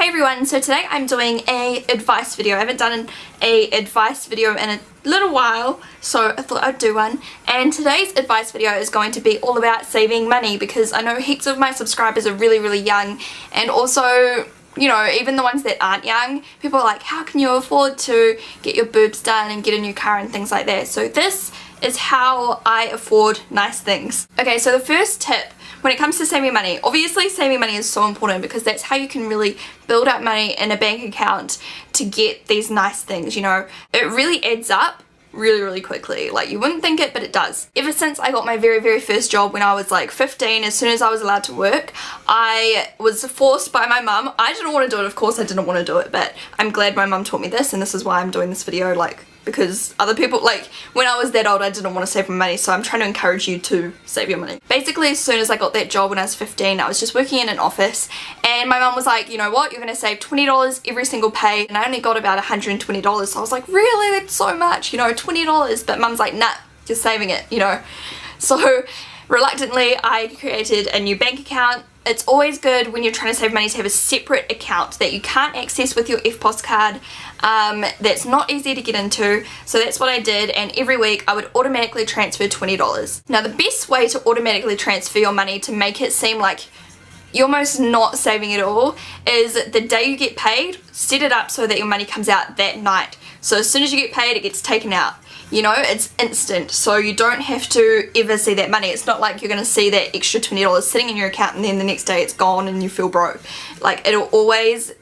Hey everyone, so today I'm doing a advice video. I haven't done a advice video in a little while, so I thought I'd do one. And today's advice video is going to be all about saving money, because I know heaps of my subscribers are really young, and also, you know, even the ones that aren't young, people are like, how can you afford to get your boobs done and get a new car and things like that? So this is how I afford nice things. Okay, so the first tip when it comes to saving money, obviously saving money is so important because that's how you can really build up money in a bank account to get these nice things, you know. It really adds up really quickly. Like, you wouldn't think it, but it does. Ever since I got my very first job when I was like 15, as soon as I was allowed to work, I was forced by my mum. I didn't want to do it, of course I didn't want to do it, but I'm glad my mum taught me this, and this is why I'm doing this video, like, because other people, like, when I was that old I didn't want to save my money, so I'm trying to encourage you to save your money. Basically, as soon as I got that job when I was 15, I was just working in an office, and my mum was like, you know what, you're going to save $20 every single pay, and I only got about $120, so I was like, really? That's so much, you know, $20, but mum's like, nah, just saving it, you know. So reluctantly, I created a new bank account. It's always good when you're trying to save money to have a separate account that you can't access with your EFTPOS card, that's not easy to get into. So that's what I did, and every week I would automatically transfer $20. Now the best way to automatically transfer your money to make it seem like you're almost not saving it all is the day you get paid, set it up so that your money comes out that night. So as soon as you get paid, it gets taken out. You know, it's instant, so you don't have to ever see that money. It's not like you're going to see that extra $20 sitting in your account and then the next day it's gone and you feel broke. Like, you'll always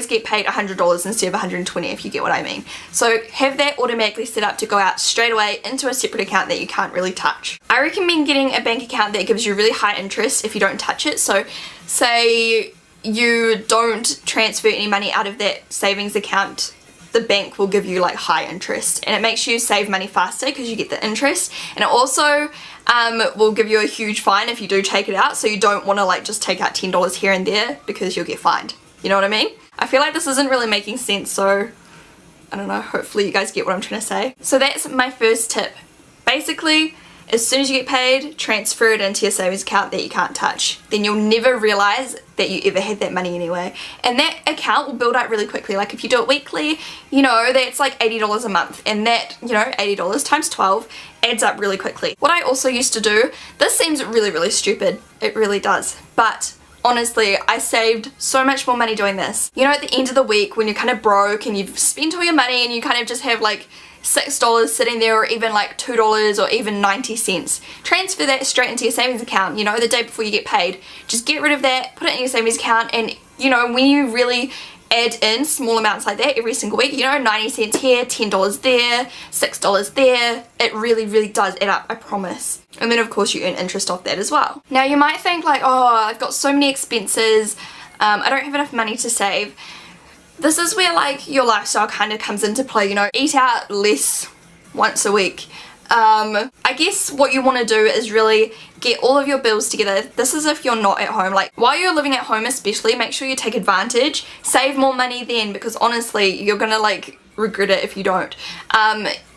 get paid $100 instead of $120, if you get what I mean. So have that automatically set up to go out straight away into a separate account that you can't really touch. I recommend getting a bank account that gives you really high interest if you don't touch it. So say you don't transfer any money out of that savings account, the bank will give you like high interest, and it makes you save money faster because you get the interest, and it also will give you a huge fine if you do take it out, so you don't want to like just take out $10 here and there because you'll get fined. You know what I mean? I feel like this isn't really making sense, so I don't know, hopefully you guys get what I'm trying to say. So that's my first tip. Basically, as soon as you get paid, transfer it into your savings account that you can't touch. Then you'll never realise that you ever had that money anyway. And that account will build up really quickly. Like, if you do it weekly, you know, that's like $80 a month. And that, you know, $80 times 12 adds up really quickly. What I also used to do, this seems really stupid. It really does. But honestly, I saved so much more money doing this. You know, at the end of the week when you're kind of broke and you've spent all your money and you kind of just have like $6 sitting there, or even like $2 or even 90 cents. Transfer that straight into your savings account, you know, the day before you get paid. Just get rid of that, put it in your savings account, and you know, when you really add in small amounts like that every single week, you know, 90 cents here, $10 there, $6 there, it really does add up, I promise. And then of course you earn interest off that as well. Now you might think like, oh, I've got so many expenses, I don't have enough money to save. This is where like your lifestyle kind of comes into play, you know, eat out less once a week. I guess what you want to do is really get all of your bills together. This is if you're not at home. Like, while you're living at home especially, make sure you take advantage. Save more money then, because honestly, you're gonna like regret it if you don't.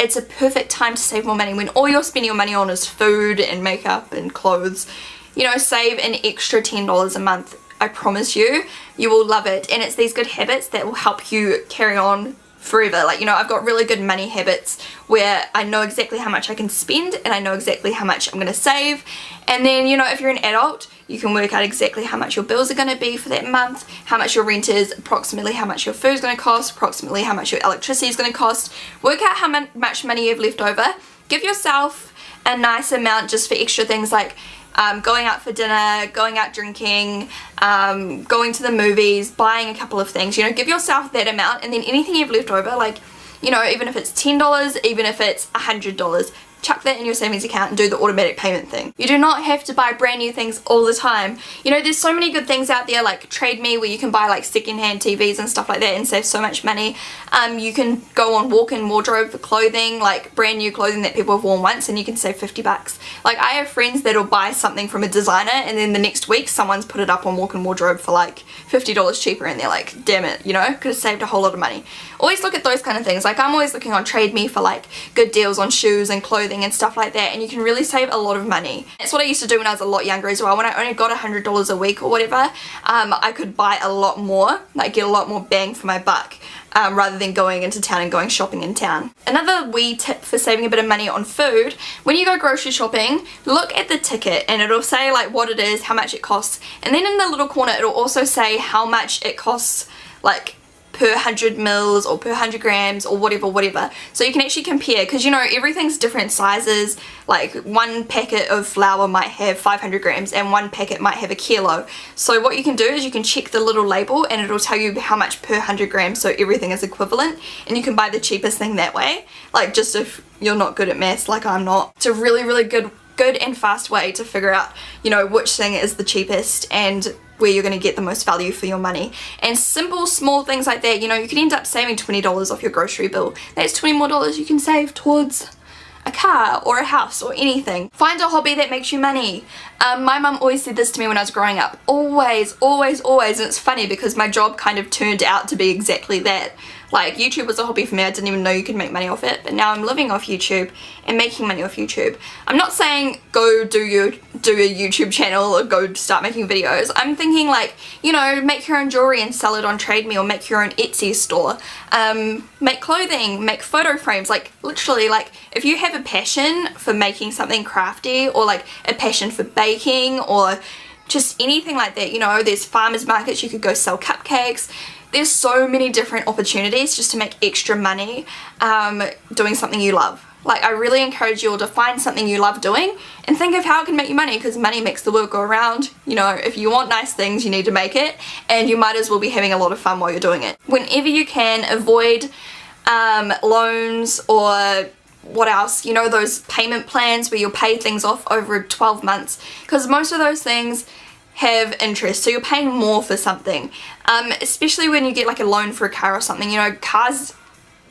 It's a perfect time to save more money when all you're spending your money on is food and makeup and clothes. You know, save an extra $10 a month. I promise you, you will love it. And it's these good habits that will help you carry on forever. Like, you know, I've got really good money habits where I know exactly how much I can spend and I know exactly how much I'm going to save. And then, you know, if you're an adult, you can work out exactly how much your bills are going to be for that month, how much your rent is, approximately how much your food is going to cost, approximately how much your electricity is going to cost. Work out how much money you have left over. Give yourself a nice amount just for extra things like going out for dinner, going out drinking, going to the movies, buying a couple of things. You know, give yourself that amount, and then anything you've left over, like, you know, even if it's $10, even if it's $100, chuck that in your savings account and do the automatic payment thing. You do not have to buy brand new things all the time. You know, there's so many good things out there like Trade Me, where you can buy like secondhand TVs and stuff like that and save so much money. You can go on Walk-in Wardrobe for clothing, like brand new clothing that people have worn once, and you can save 50 bucks. Like, I have friends that'll buy something from a designer and then the next week someone's put it up on Walk-in Wardrobe for like $50 cheaper, and they're like, damn it, you know, could have saved a whole lot of money. Always look at those kind of things. Like, I'm always looking on Trade Me for like good deals on shoes and clothing clothing and stuff like that, and you can really save a lot of money. That's what I used to do when I was a lot younger as well. When I only got $100 a week or whatever, I could buy a lot more, like get a lot more bang for my buck. Rather than going into town and going shopping in town. Another wee tip for saving a bit of money on food, when you go grocery shopping, look at the ticket and it'll say like what it is, how much it costs, and then in the little corner it'll also say how much it costs, like per 100 mils or per 100 grams or whatever, so you can actually compare, because you know everything's different sizes. Like one packet of flour might have 500 grams and one packet might have a kilo. So what you can do is you can check the little label and it'll tell you how much per 100 grams, so everything is equivalent, and you can buy the cheapest thing that way. Like, just if you're not good at maths like I'm not, it's a really good and fast way to figure out, you know, which thing is the cheapest and where you're going to get the most value for your money. And simple small things like that, you know, you can end up saving $20 off your grocery bill. That's $20 more you can save towards a car or a house or anything. Find a hobby that makes you money. My mum always said this to me when I was growing up. Always, and it's funny because my job kind of turned out to be exactly that. Like, YouTube was a hobby for me. I didn't even know you could make money off it, but now I'm living off YouTube and making money off YouTube. I'm not saying go do a YouTube channel or go start making videos. I'm thinking like, you know, make your own jewelry and sell it on Trade Me, or make your own Etsy store. Make clothing, make photo frames. Like, literally, like, if you have a passion for making something crafty, or like a passion for baking, or just anything like that, you know, there's farmers markets, you could go sell cupcakes. There's so many different opportunities just to make extra money doing something you love. Like, I really encourage you all to find something you love doing and think of how it can make you money, because money makes the world go around. You know, if you want nice things, you need to make it, and you might as well be having a lot of fun while you're doing it. Whenever you can, avoid loans, or what else, you know, those payment plans where you'll pay things off over 12 months, because most of those things have interest, so you're paying more for something, especially when you get like a loan for a car or something. You know, cars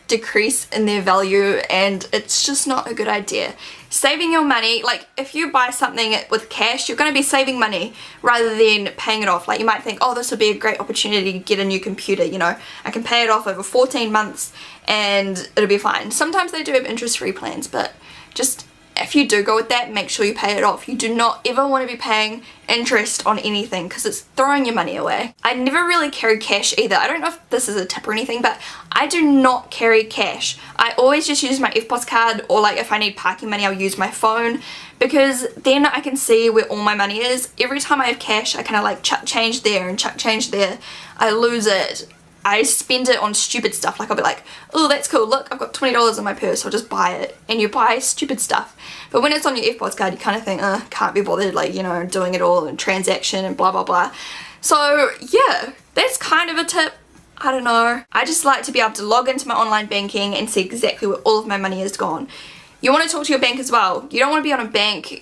decrease in their value and it's just not a good idea. Saving your money, like if you buy something with cash, you're going to be saving money rather than paying it off. Like, you might think, oh, this would be a great opportunity to get a new computer, you know, I can pay it off over 14 months and it'll be fine. Sometimes they do have interest-free plans, but just if you do go with that, make sure you pay it off. You do not ever want to be paying interest on anything, because it's throwing your money away. I never really carry cash either. I don't know if this is a tip or anything, but I do not carry cash. I always just use my EFTPOS card, or like if I need parking money, I'll use my phone, because then I can see where all my money is. Every time I have cash, I kind of like chuck change there and chuck change there. I lose it. I spend it on stupid stuff. Like, I'll be like, oh, that's cool, look, I've got $20 in my purse, I'll just buy it. And you buy stupid stuff. But when it's on your EFTPOS card, you kind of think, can't be bothered, like, you know, doing it all and transaction and blah blah blah. So yeah, that's kind of a tip. I don't know. I just like to be able to log into my online banking and see exactly where all of my money is gone. You want to talk to your bank as well. You don't want to be on a bank,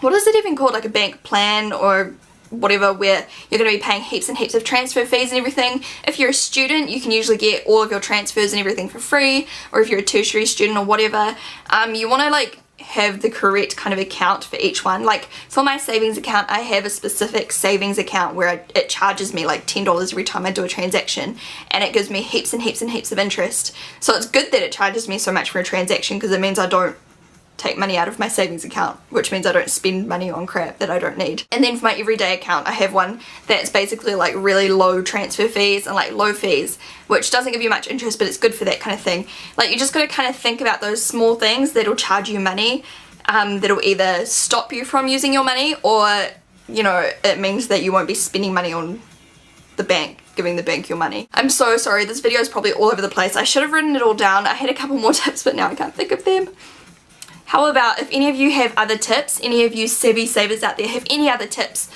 what is it even called, like a bank plan or whatever, where you're going to be paying heaps and heaps of transfer fees and everything. If you're a student, you can usually get all of your transfers and everything for free, or if you're a tertiary student or whatever, you want to like have the correct kind of account for each one. Like for my savings account, I have a specific savings account where it charges me like $10 every time I do a transaction, and it gives me heaps and heaps and heaps of interest. So it's good that it charges me so much for a transaction, because it means I don't take money out of my savings account, which means I don't spend money on crap that I don't need. And then for my everyday account, I have one that's basically like really low transfer fees and like low fees, which doesn't give you much interest, but it's good for that kind of thing. Like, you just got to kind of think about those small things that'll charge you money, that'll either stop you from using your money, or, you know, it means that you won't be spending money on the bank, giving the bank your money. I'm so sorry, this video is probably all over the place. I should have written it all down. I had a couple more tips, but now I can't think of them. How about if any of you have other tips, any of you savvy savers out there have any other tips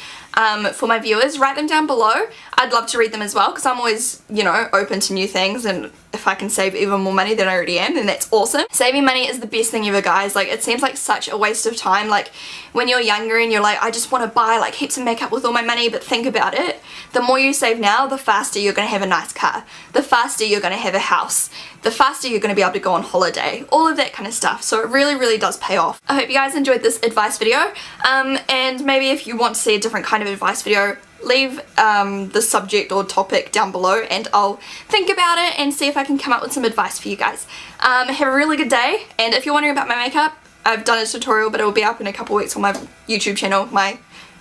for my viewers, write them down below. I'd love to read them as well, because I'm always, you know, open to new things, and if I can save even more money than I already am, then that's awesome. Saving money is the best thing ever, guys. Like, it seems like such a waste of time. Like, when you're younger and you're like, I just want to buy like heaps of makeup with all my money, but think about it. The more you save now, the faster you're going to have a nice car. The faster you're going to have a house. The faster you're going to be able to go on holiday. All of that kind of stuff. So it really, really does pay off. I hope you guys enjoyed this advice video. And maybe if you want to see a different kind of advice video, leave the subject or topic down below and I'll think about it and see if I can come up with some advice for you guys. Have a really good day, and if you're wondering about my makeup, I've done a tutorial but it will be up in a couple weeks on my YouTube channel, my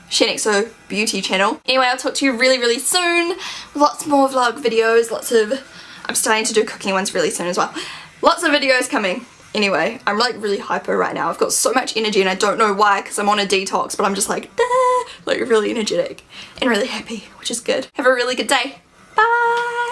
Shenxo Beauty channel. Anyway, I'll talk to you really soon. Lots more vlog videos, I'm starting to do cooking ones really soon as well. Lots of videos coming. Anyway, I'm like really hyper right now. I've got so much energy and I don't know why because I'm on a detox, but I'm just like, like really energetic and really happy, which is good. Have a really good day. Bye!